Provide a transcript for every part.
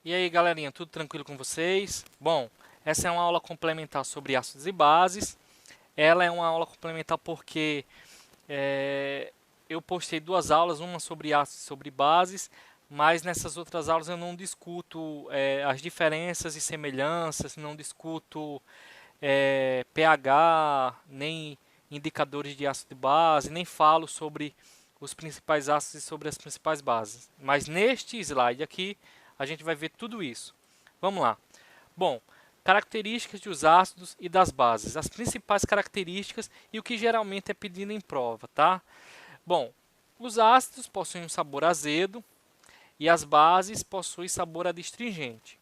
E aí, galerinha, tudo tranquilo com vocês? Bom, essa é uma aula complementar sobre ácidos e bases. Ela é uma aula complementar porque eu postei duas aulas, uma sobre ácidos e sobre bases, mas nessas outras aulas eu não discuto as diferenças e semelhanças, não discuto pH, nem indicadores de ácido e base, nem falo sobre os principais ácidos e sobre as principais bases. Mas neste slide aqui a gente vai ver tudo isso. Vamos lá. Bom, características dos ácidos e das bases, as principais características e o que geralmente é pedido em prova, tá? Bom, os ácidos possuem um sabor azedo e as bases possuem sabor adstringente.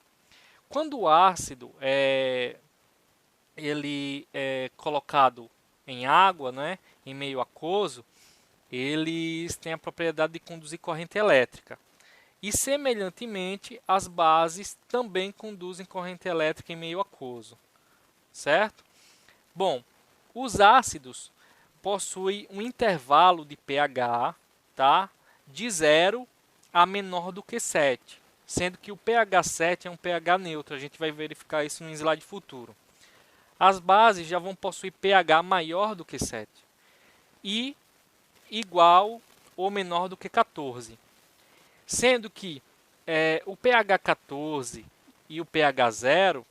Quando o ácido ele é colocado em água, né, em meio aquoso, eles têm a propriedade de conduzir corrente elétrica. E, semelhantemente, as bases também conduzem corrente elétrica em meio aquoso, certo? Bom, os ácidos possuem um intervalo de pH, tá, de 0 a menor do que 7, sendo que o pH 7 é um pH neutro. A gente vai verificar isso no slide futuro. As bases já vão possuir pH maior do que 7 e igual ou menor do que 14. Sendo que o pH 14 e o pH 0,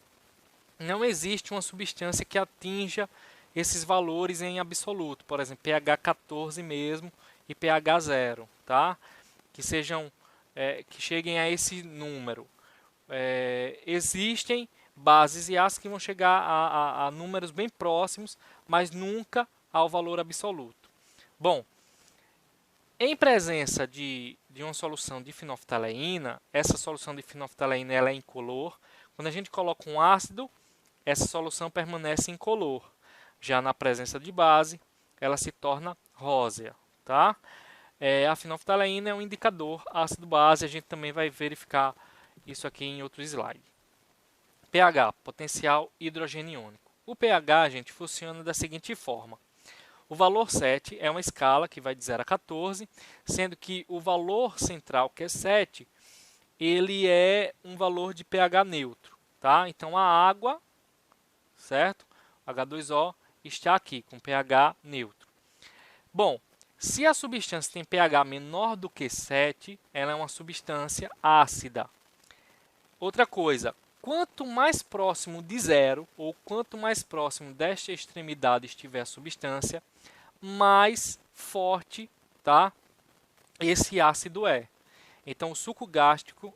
não existe uma substância que atinja esses valores em absoluto. Por exemplo, pH 14 mesmo e pH 0, tá? Que cheguem a esse número. Existem bases e ácidos que vão chegar a números bem próximos, mas nunca ao valor absoluto. Bom, em presença de uma solução de fenolftaleína, essa solução de fenolftaleína ela é incolor. Quando a gente coloca um ácido, essa solução permanece incolor. Já na presença de base, ela se torna rósea. Tá? A fenolftaleína é um indicador ácido-base, a gente também vai verificar isso aqui em outro slide. pH, potencial hidrogeniônico. O pH, gente, funciona da seguinte forma. O valor 7 é uma escala que vai de 0 a 14, sendo que o valor central, que é 7, ele é um valor de pH neutro. Tá? Então, a água, certo? H2O, está aqui com pH neutro. Bom, se a substância tem pH menor do que 7, ela é uma substância ácida. Outra coisa, quanto mais próximo de 0, ou quanto mais próximo desta extremidade estiver a substância, mais forte, tá, esse ácido é. Então, o suco gástrico,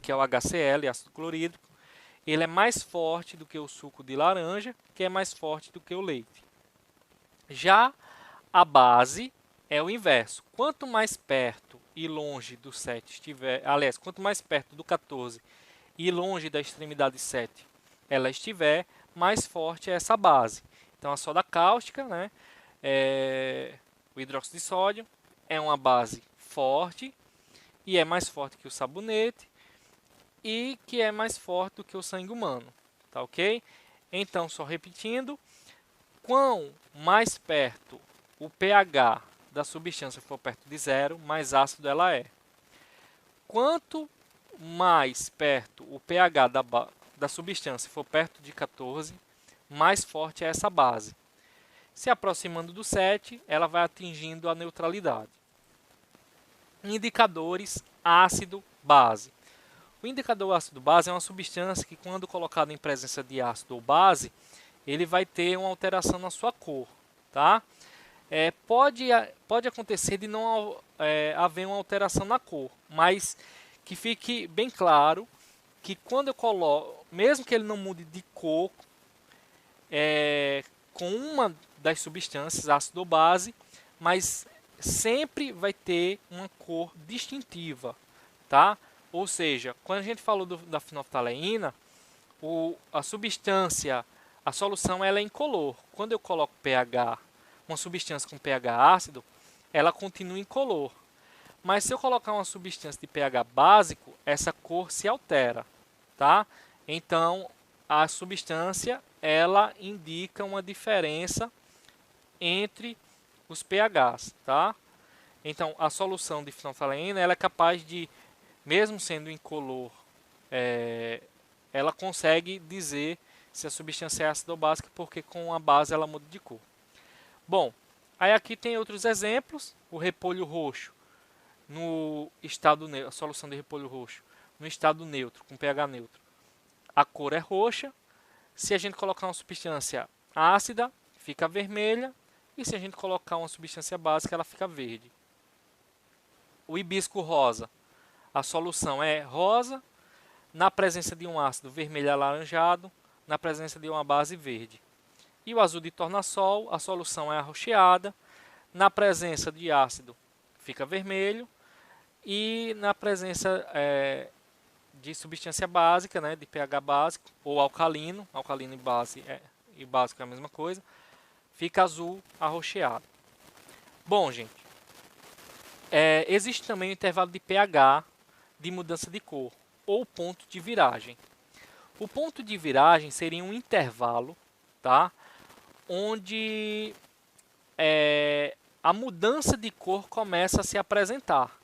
que é o HCl, ácido clorídrico, ele é mais forte do que o suco de laranja, que é mais forte do que o leite. Já a base é o inverso. Quanto mais perto e longe do 7 estiver, aliás, quanto mais perto do 14 e longe da extremidade 7 ela estiver, mais forte é essa base. Então, a soda cáustica, né, o hidróxido de sódio, é uma base forte e é mais forte que o sabonete e que é mais forte do que o sangue humano. Tá ok? Então, só repetindo, quanto mais perto o pH da substância for perto de 0, mais ácido ela é. Quanto mais perto o pH da substância for perto de 14, mais forte é essa base. Se aproximando do 7, ela vai atingindo a neutralidade. Indicadores ácido-base. O indicador ácido-base é uma substância que, quando colocada em presença de ácido ou base, ele vai ter uma alteração na sua cor. Tá? Pode acontecer de não haver uma alteração na cor, mas que fique bem claro que quando eu coloco, mesmo que ele não mude de cor, com uma das substâncias, ácido ou base, mas sempre vai ter uma cor distintiva, tá? Ou seja, quando a gente falou da fenolftaleína, a substância, a solução ela é incolor. Quando eu coloco pH, uma substância com pH ácido, ela continua incolor. Mas se eu colocar uma substância de pH básico, essa cor se altera, tá? Então, a substância ela indica uma diferença entre os pHs, tá? Então, a solução de fenolftaleína ela é capaz de, mesmo sendo incolor ela consegue dizer se a substância é ácida ou básica, porque com a base ela muda de cor. Bom, aí aqui tem outros exemplos. O repolho roxo, no estado neutro, a solução de repolho roxo, no estado neutro, com pH neutro, a cor é roxa. Se a gente colocar uma substância ácida, fica vermelha. E se a gente colocar uma substância básica, ela fica verde. O hibisco rosa, a solução é rosa. Na presença de um ácido, vermelho alaranjado. Na presença de uma base, verde. E o azul de tornassol, a solução é arroxeada. Na presença de ácido, fica vermelho. E na presença de substância básica, né, de pH básico, ou alcalino e básico é a mesma coisa, fica azul arroxeado. Bom, gente, existe também o intervalo de pH de mudança de cor, ou ponto de viragem. O ponto de viragem seria um intervalo, tá, onde a mudança de cor começa a se apresentar,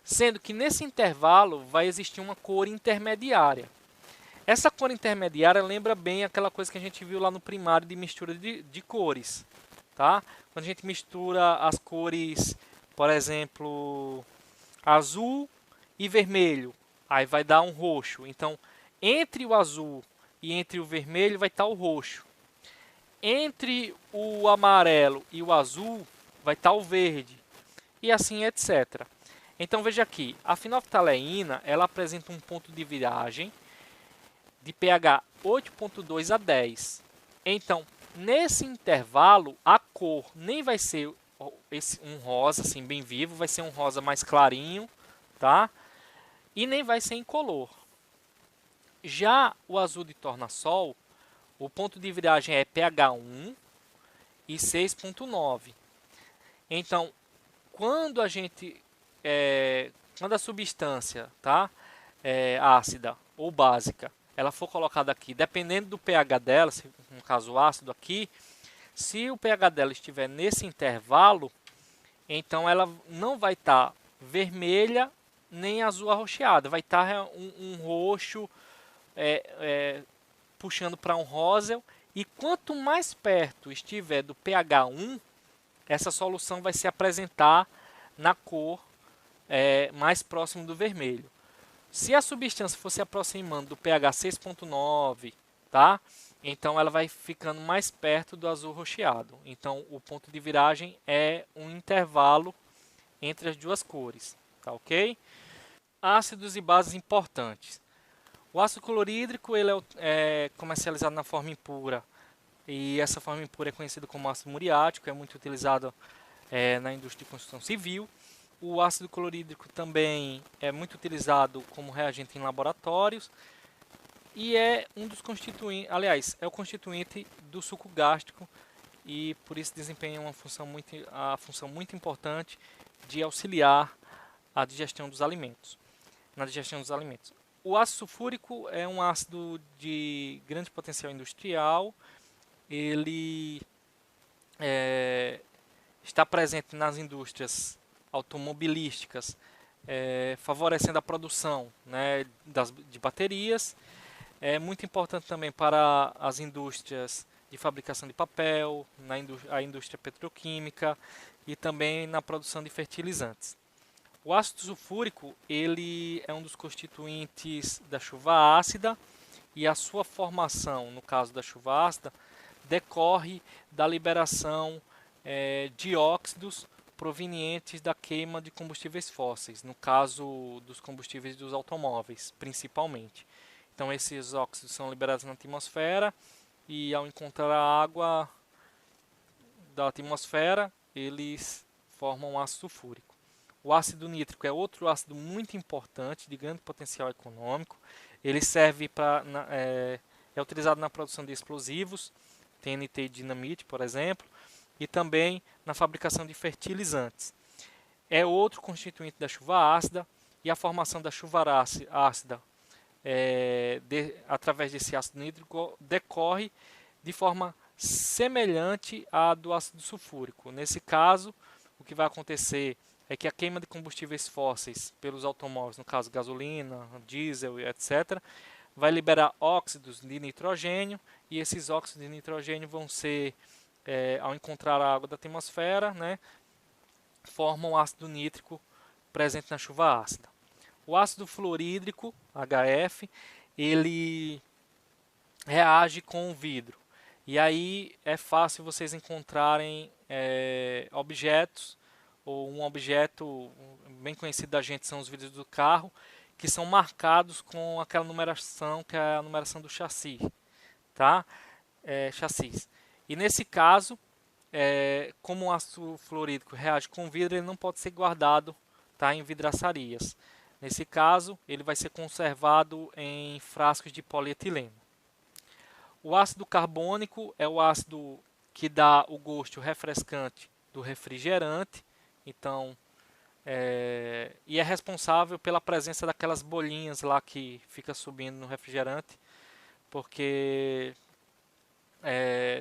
sendo que nesse intervalo vai existir uma cor intermediária. Essa cor intermediária lembra bem aquela coisa que a gente viu lá no primário de mistura de cores, tá? Quando a gente mistura as cores, por exemplo, azul e vermelho, aí vai dar um roxo. Então, entre o azul e entre o vermelho vai estar o roxo. Entre o amarelo e o azul vai estar o verde. E assim etc. Então veja aqui, a fenolftaleína ela apresenta um ponto de viragem de pH 8.2 a 10. Então, nesse intervalo, a cor nem vai ser um rosa assim bem vivo, vai ser um rosa mais clarinho, tá? E nem vai ser incolor. Já o azul de tornassol, o ponto de viragem é pH 1 e 6.9. Então, quando a substância, tá, ácida ou básica, ela for colocada aqui, dependendo do pH dela, no caso ácido aqui, se o pH dela estiver nesse intervalo, então ela não vai estar vermelha nem azul arroxeada, vai estar um roxo puxando para um rosa. E quanto mais perto estiver do pH 1, essa solução vai se apresentar na cor mais próximo do vermelho. Se a substância for se aproximando do pH 6.9, tá? Então ela vai ficando mais perto do azul roxeado. Então o ponto de viragem é um intervalo entre as duas cores, tá ok? Ácidos e bases importantes. O ácido clorídrico ele é comercializado na forma impura. E essa forma impura é conhecida como ácido muriático, é muito utilizado na indústria de construção civil. O ácido clorídrico também é muito utilizado como reagente em laboratórios e é um dos constituintes, aliás, é o constituinte do suco gástrico e por isso desempenha uma função muito importante de auxiliar a digestão dos alimentos, na digestão dos alimentos. O ácido sulfúrico é um ácido de grande potencial industrial. Ele está presente nas indústrias automobilísticas, favorecendo a produção, né, de baterias. É muito importante também para as indústrias de fabricação de papel, a indústria petroquímica e também na produção de fertilizantes. O ácido sulfúrico ele é um dos constituintes da chuva ácida e a sua formação, no caso da chuva ácida, decorre da liberação de óxidos provenientes da queima de combustíveis fósseis, no caso dos combustíveis dos automóveis, principalmente. Então esses óxidos são liberados na atmosfera e ao encontrar a água da atmosfera, eles formam ácido sulfúrico. O ácido nítrico é outro ácido muito importante, de grande potencial econômico. Ele serve é utilizado na produção de explosivos, TNT e dinamite, por exemplo, e também na fabricação de fertilizantes. É outro constituinte da chuva ácida e a formação da chuva ácida através desse ácido nítrico decorre de forma semelhante à do ácido sulfúrico. Nesse caso, o que vai acontecer é que a queima de combustíveis fósseis pelos automóveis, no caso gasolina, diesel, etc., vai liberar óxidos de nitrogênio, e esses óxidos de nitrogênio vão ser, ao encontrar a água da atmosfera, né, formam ácido nítrico presente na chuva ácida. O ácido fluorídrico, HF, ele reage com o vidro. E aí é fácil vocês encontrarem objetos, ou um objeto bem conhecido da gente são os vidros do carro, que são marcados com aquela numeração, que é a numeração do chassi, tá? Chassis. E nesse caso, como o ácido fluorídrico reage com vidro, ele não pode ser guardado, tá, em vidraçarias. Nesse caso, ele vai ser conservado em frascos de polietileno. O ácido carbônico é o ácido que dá o gosto refrescante do refrigerante, então, e é responsável pela presença daquelas bolinhas lá que fica subindo no refrigerante, porque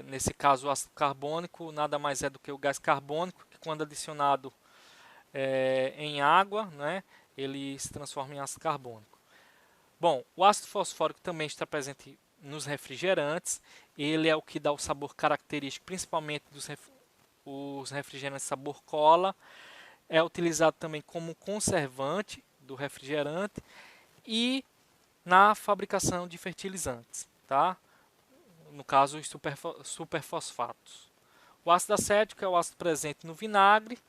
nesse caso o ácido carbônico nada mais é do que o gás carbônico, que quando adicionado em água, né, ele se transforma em ácido carbônico. Bom, o ácido fosfórico também está presente nos refrigerantes. Ele é o que dá o sabor característico, principalmente os refrigerantes sabor cola. É utilizado também como conservante do refrigerante e na fabricação de fertilizantes, tá? No caso, os superfosfatos. O ácido acético é o ácido presente no vinagre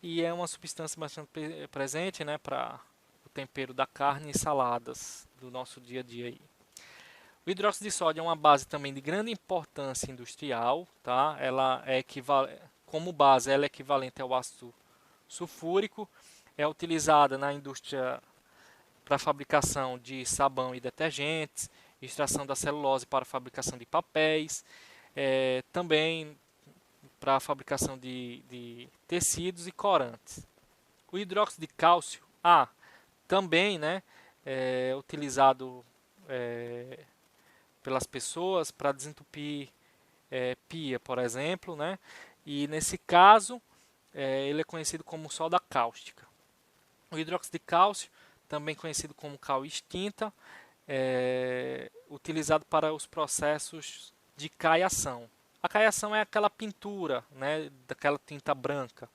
e é uma substância bastante presente, né, para o tempero da carne e saladas do nosso dia a dia aí. O hidróxido de sódio é uma base também de grande importância industrial, tá? Ela é como base, ela é equivalente ao ácido sulfúrico, é utilizada na indústria para a fabricação de sabão e detergentes, extração da celulose para a fabricação de papéis, também para a fabricação de tecidos e corantes. O hidróxido de cálcio, também, né, é utilizado pelas pessoas para desentupir pia, por exemplo, né, e nesse caso ele é conhecido como soda cáustica. O hidróxido de cálcio, também conhecido como cal extinta, utilizado para os processos de caiação. A caiação é aquela pintura, né, daquela tinta branca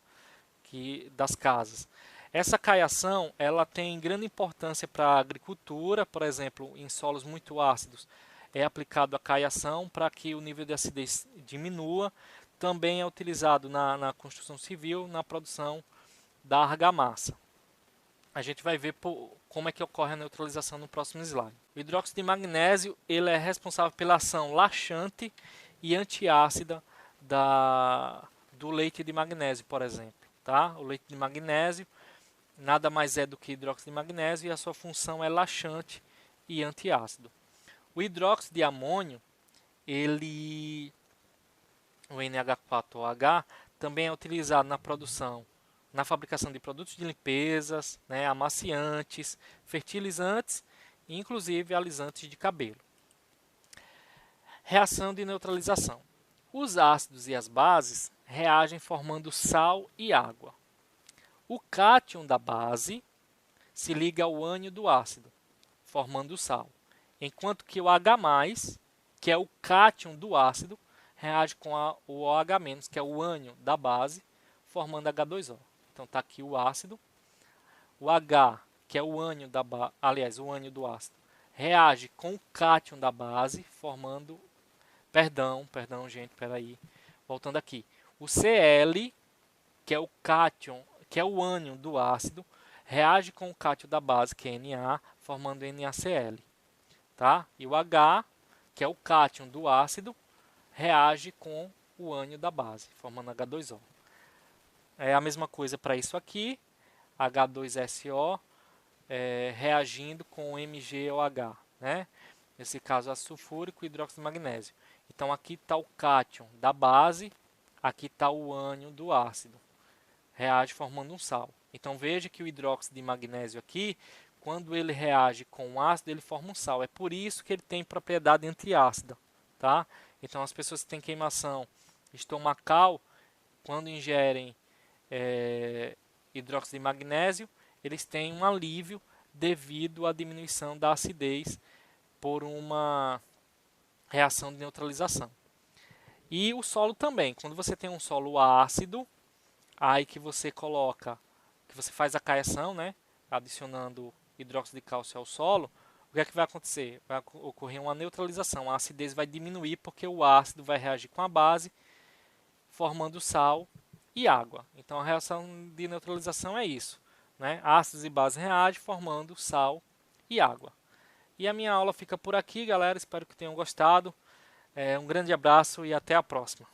das casas. Essa caiação ela tem grande importância para a agricultura, por exemplo, em solos muito ácidos é aplicado a caiação para que o nível de acidez diminua. Também é utilizado na construção civil, na produção da argamassa. A gente vai ver como é que ocorre a neutralização no próximo slide. O hidróxido de magnésio ele é responsável pela ação laxante e antiácida do leite de magnésio, por exemplo. Tá? O leite de magnésio nada mais é do que hidróxido de magnésio e a sua função é laxante e antiácido. O hidróxido de amônio, o NH4OH, também é utilizado na fabricação de produtos de limpezas, né, amaciantes, fertilizantes e inclusive alisantes de cabelo. Reação de neutralização. Os ácidos e as bases reagem formando sal e água. O cátion da base se liga ao ânion do ácido, formando sal, enquanto que o H+, que é o cátion do ácido, reage com o OH-, que é o ânion da base, formando H2O. Então está aqui o ácido. O H, que é o ânion o ânion do ácido, reage com o cátion da base, formando... Perdão, gente, peraí. Voltando aqui. O Cl, que é o cátion, que é o ânion do ácido, reage com o cátion da base, que é Na, formando NaCl. Tá? E o H, que é o cátion do ácido, reage com o ânion da base, formando H2O. É a mesma coisa para isso aqui, H2SO reagindo com MgOH, né? Nesse caso, ácido sulfúrico e hidróxido de magnésio. Então, aqui está o cátion da base, aqui está o ânion do ácido. Reage formando um sal. Então, veja que o hidróxido de magnésio aqui, quando ele reage com o ácido, ele forma um sal. É por isso que ele tem propriedade antiácida. Tá? Então, as pessoas que têm queimação estomacal, quando ingerem hidróxido de magnésio, eles têm um alívio devido à diminuição da acidez por uma reação de neutralização. E o solo também, quando você tem um solo ácido, aí que você faz a caiação, né, adicionando hidróxido de cálcio ao solo, o que é que vai acontecer? Vai ocorrer uma neutralização, a acidez vai diminuir porque o ácido vai reagir com a base, formando sal e água. Então a reação de neutralização é isso, né? Ácidos e bases reagem formando sal e água. E a minha aula fica por aqui, galera. Espero que tenham gostado. Um grande abraço e até a próxima.